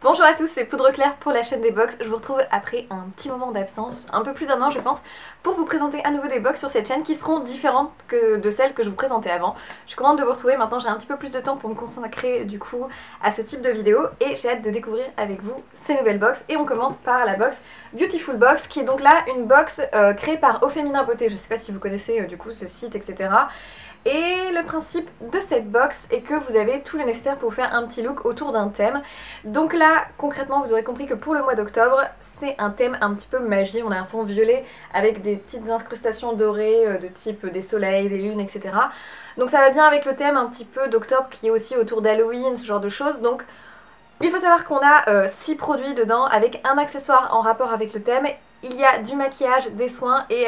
Bonjour à tous, c'est Poudre Claire pour la chaîne des box. Je vous retrouve après un petit moment d'absence, un peu plus d'un an je pense, pour vous présenter à nouveau des box sur cette chaîne qui seront différentes que de celles que je vous présentais avant. Je suis contente de vous retrouver, maintenant j'ai un petit peu plus de temps pour me consacrer du coup à ce type de vidéo et j'ai hâte de découvrir avec vous ces nouvelles box. Et on commence par la box Beautiful Box qui est donc là une box créée par Au Féminin Beauté. Je sais pas si vous connaissez du coup ce site, etc. Et le principe de cette box est que vous avez tout le nécessaire pour faire un petit look autour d'un thème. Donc là, concrètement, vous aurez compris que pour le mois d'octobre, c'est un thème un petit peu magie. On a un fond violet avec des petites incrustations dorées de type des soleils, des lunes, etc. Donc ça va bien avec le thème un petit peu d'octobre qui est aussi autour d'Halloween, ce genre de choses. Donc il faut savoir qu'on a 6 produits dedans avec un accessoire en rapport avec le thème. Il y a du maquillage, des soins et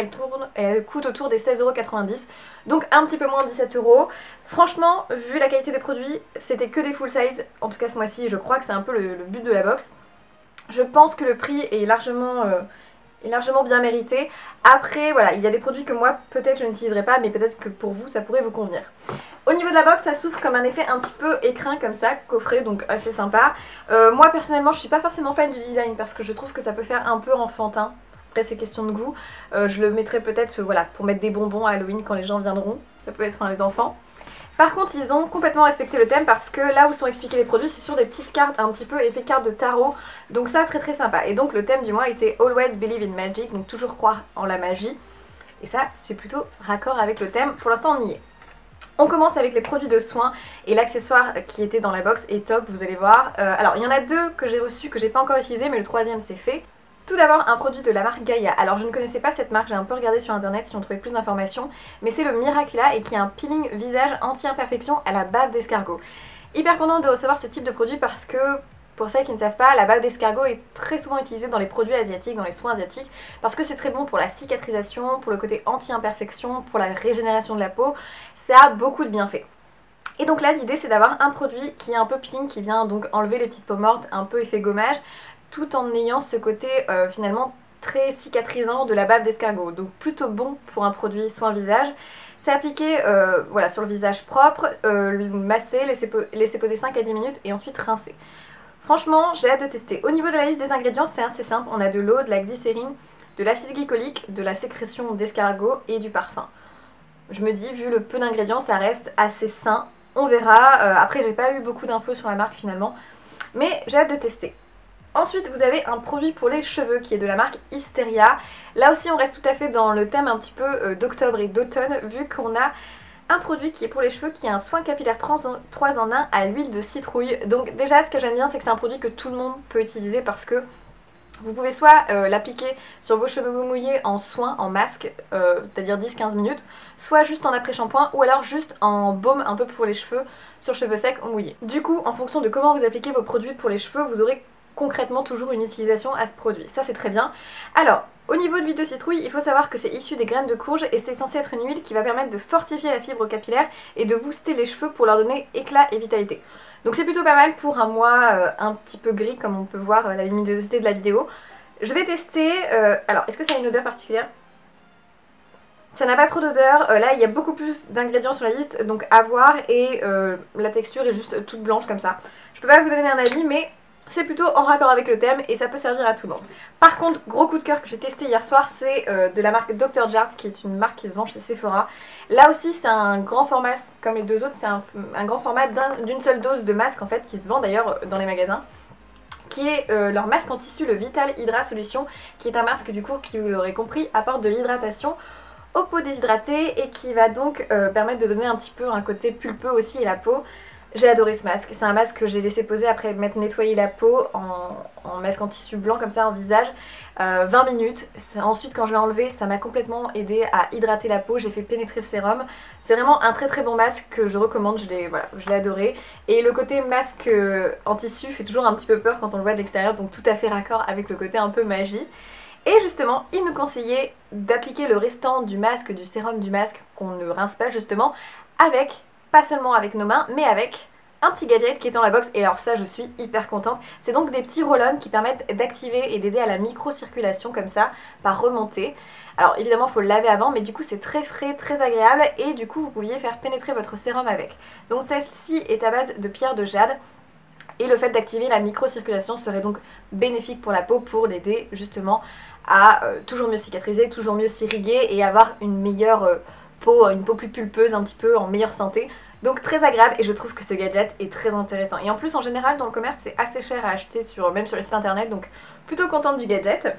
elle coûte autour des 16,90 €, donc un petit peu moins de 17 €. Franchement, vu la qualité des produits, c'était que des full size, en tout cas ce mois-ci, je crois que c'est un peu le but de la box. Je pense que le prix est largement bien mérité. Après, voilà, il y a des produits que moi, peut-être je n'utiliserai pas, mais peut-être que pour vous, ça pourrait vous convenir. Au niveau de la box, ça souffre comme un effet un petit peu écrin comme ça, coffret, donc assez sympa. Moi, personnellement, je suis pas forcément fan du design parce que je trouve que ça peut faire un peu enfantin. Après, c'est question de goût. Je le mettrai peut-être voilà, pour mettre des bonbons à Halloween quand les gens viendront. Ça peut être les enfants. Par contre, ils ont complètement respecté le thème parce que là où sont expliqués les produits, c'est sur des petites cartes un petit peu effet carte de tarot. Donc ça, très très sympa. Et donc le thème du mois était Always Believe in Magic, donc toujours croire en la magie. Et ça, c'est plutôt raccord avec le thème. Pour l'instant, on y est. On commence avec les produits de soins et l'accessoire qui était dans la box est top, vous allez voir. Alors, il y en a deux que j'ai reçus que j'ai pas encore utilisé, mais le troisième c'est fait. Tout d'abord, un produit de la marque Gaia. Alors, je ne connaissais pas cette marque, j'ai un peu regardé sur internet si on trouvait plus d'informations, mais c'est le Miracula et qui est un peeling visage anti-imperfection à la bave d'escargot. Hyper contente de recevoir ce type de produit parce que, pour celles qui ne savent pas, la bave d'escargot est très souvent utilisée dans les produits asiatiques, dans les soins asiatiques, parce que c'est très bon pour la cicatrisation, pour le côté anti-imperfection, pour la régénération de la peau. Ça a beaucoup de bienfaits. Et donc là, l'idée c'est d'avoir un produit qui est un peu peeling, qui vient donc enlever les petites peaux mortes, un peu effet gommage, tout en ayant ce côté finalement très cicatrisant de la bave d'escargot. Donc plutôt bon pour un produit soin visage. C'est appliqué voilà, sur le visage propre, masser, laisser poser 5 à 10 minutes et ensuite rincer. Franchement, j'ai hâte de tester. Au niveau de la liste des ingrédients, c'est assez simple. On a de l'eau, de la glycérine, de l'acide glycolique, de la sécrétion d'escargot et du parfum. Je me dis, vu le peu d'ingrédients, ça reste assez sain. On verra. Après, j'ai pas eu beaucoup d'infos sur la marque finalement. Mais j'ai hâte de tester. Ensuite, vous avez un produit pour les cheveux qui est de la marque Hysteria. Là aussi, on reste tout à fait dans le thème un petit peu d'octobre et d'automne, vu qu'on a un produit qui est pour les cheveux, qui est un soin capillaire 3 en 1 à l'huile de citrouille. Donc déjà, ce que j'aime bien, c'est que c'est un produit que tout le monde peut utiliser parce que vous pouvez soit l'appliquer sur vos cheveux mouillés en soin, en masque, c'est-à-dire 10-15 minutes, soit juste en après-shampoing ou alors juste en baume un peu pour les cheveux sur cheveux secs ou mouillés. Du coup, en fonction de comment vous appliquez vos produits pour les cheveux, vous aurez concrètement toujours une utilisation à ce produit. Ça, c'est très bien. Alors, au niveau de l'huile de citrouille, il faut savoir que c'est issu des graines de courge et c'est censé être une huile qui va permettre de fortifier la fibre capillaire et de booster les cheveux pour leur donner éclat et vitalité. Donc c'est plutôt pas mal pour un mois un petit peu gris comme on peut voir la luminosité de la vidéo. Je vais tester, alors est-ce que ça a une odeur particulière? Ça n'a pas trop d'odeur, là il y a beaucoup plus d'ingrédients sur la liste donc à voir et la texture est juste toute blanche comme ça. Je peux pas vous donner un avis mais c'est plutôt en raccord avec le thème et ça peut servir à tout le monde. Par contre, gros coup de cœur que j'ai testé hier soir, c'est de la marque Dr. Jart qui est une marque qui se vend chez Sephora. Là aussi c'est un grand format, comme les deux autres, c'est un grand format d'une seule dose de masque en fait qui se vend d'ailleurs dans les magasins. Qui est leur masque en tissu, le Vital Hydra Solution, qui est un masque du coup qui, vous l'aurez compris, apporte de l'hydratation aux peaux déshydratées et qui va donc permettre de donner un petit peu un côté pulpeux aussi à la peau. J'ai adoré ce masque, c'est un masque que j'ai laissé poser après m'être nettoyé la peau en masque en tissu blanc comme ça en visage, 20 minutes. Ensuite quand je l'ai enlevé, ça m'a complètement aidé à hydrater la peau, j'ai fait pénétrer le sérum. C'est vraiment un très très bon masque que je recommande, je l'ai adoré. Et le côté masque en tissu fait toujours un petit peu peur quand on le voit de l'extérieur, donc tout à fait raccord avec le côté un peu magie. Et justement, il nous conseillait d'appliquer le restant du masque, du sérum du masque, qu'on ne rince pas justement, avec, pas seulement avec nos mains, mais avec un petit gadget qui est dans la box. Et alors ça, je suis hyper contente. C'est donc des petits roll-on qui permettent d'activer et d'aider à la micro-circulation comme ça, par remontée. Alors évidemment, il faut le laver avant, mais du coup c'est très frais, très agréable. Et du coup, vous pouviez faire pénétrer votre sérum avec. Donc celle-ci est à base de pierre de jade. Et le fait d'activer la microcirculation serait donc bénéfique pour la peau pour l'aider justement à toujours mieux cicatriser, toujours mieux s'irriguer et avoir une meilleure peau, une peau plus pulpeuse, un petit peu en meilleure santé. Donc très agréable et je trouve que ce gadget est très intéressant. Et en plus en général dans le commerce c'est assez cher à acheter même sur les sites internet, donc plutôt contente du gadget.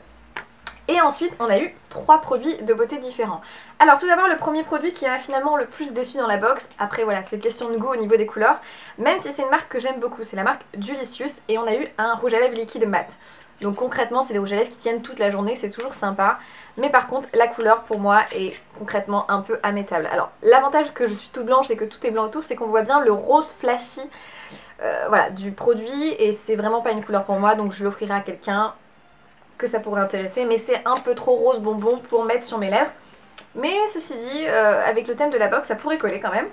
Et ensuite on a eu 3 produits de beauté différents. Alors tout d'abord le premier produit qui m'a finalement le plus déçu dans la box, après voilà c'est question de goût au niveau des couleurs, même si c'est une marque que j'aime beaucoup, c'est la marque Julicius et on a eu un rouge à lèvres liquide mat. Donc concrètement c'est des rouges à lèvres qui tiennent toute la journée, c'est toujours sympa, mais par contre la couleur pour moi est concrètement un peu immétable. Alors l'avantage que je suis toute blanche et que tout est blanc autour, c'est qu'on voit bien le rose flashy voilà, du produit et c'est vraiment pas une couleur pour moi, donc je l'offrirai à quelqu'un que ça pourrait intéresser, mais c'est un peu trop rose bonbon pour mettre sur mes lèvres. Mais ceci dit, avec le thème de la box, ça pourrait coller quand même.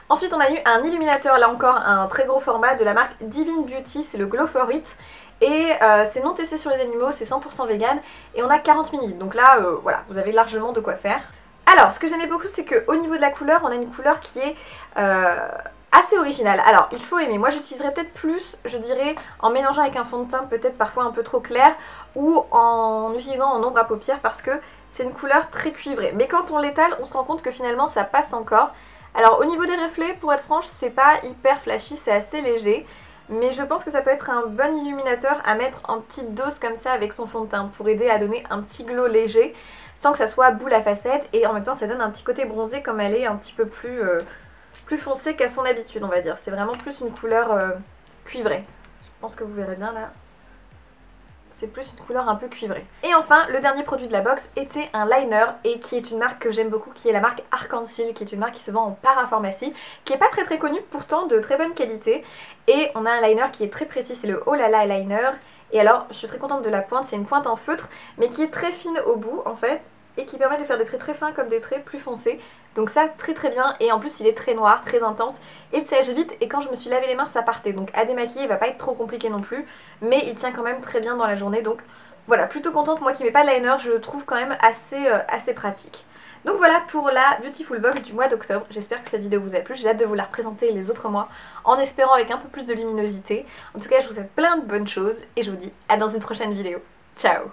Ensuite on a eu un illuminateur, là encore un très gros format de la marque Divine Beauty, c'est le Glow for It. Et c'est non testé sur les animaux, c'est 100% vegan et on a 40 ml. Donc là, voilà, vous avez largement de quoi faire. Alors, ce que j'aimais beaucoup, c'est qu'au niveau de la couleur, on a une couleur qui est assez originale. Alors, il faut aimer. Moi, j'utiliserais peut-être plus, je dirais, en mélangeant avec un fond de teint peut-être parfois un peu trop clair ou en utilisant en ombre à paupières parce que c'est une couleur très cuivrée. Mais quand on l'étale, on se rend compte que finalement, ça passe encore. Alors, au niveau des reflets, pour être franche, c'est pas hyper flashy, c'est assez léger. Mais je pense que ça peut être un bon illuminateur à mettre en petite dose comme ça avec son fond de teint pour aider à donner un petit glow léger sans que ça soit boule à facettes et en même temps ça donne un petit côté bronzé comme elle est un petit peu plus foncée qu'à son habitude on va dire. C'est vraiment plus une couleur cuivrée. Je pense que vous verrez bien là. C'est plus une couleur un peu cuivrée. Et enfin, le dernier produit de la box était un liner et qui est une marque que j'aime beaucoup, qui est la marque Arc-en-Ciel, qui est une marque qui se vend en parapharmacie, qui n'est pas très connue, pourtant de très bonne qualité. Et on a un liner qui est très précis, c'est le Oh La La Liner. Et alors, je suis très contente de la pointe, c'est une pointe en feutre, mais qui est très fine au bout en fait, et qui permet de faire des traits très fins comme des traits plus foncés. Donc ça, très très bien, et en plus il est très noir, très intense, il sèche vite, et quand je me suis lavé les mains, ça partait. Donc à démaquiller, il va pas être trop compliqué non plus, mais il tient quand même très bien dans la journée, donc voilà, plutôt contente. Moi qui mets pas de liner, je le trouve quand même assez pratique. Donc voilà pour la Beautiful Box du mois d'octobre. J'espère que cette vidéo vous a plu, j'ai hâte de vous la représenter les autres mois, en espérant avec un peu plus de luminosité. En tout cas, je vous souhaite plein de bonnes choses, et je vous dis à dans une prochaine vidéo. Ciao!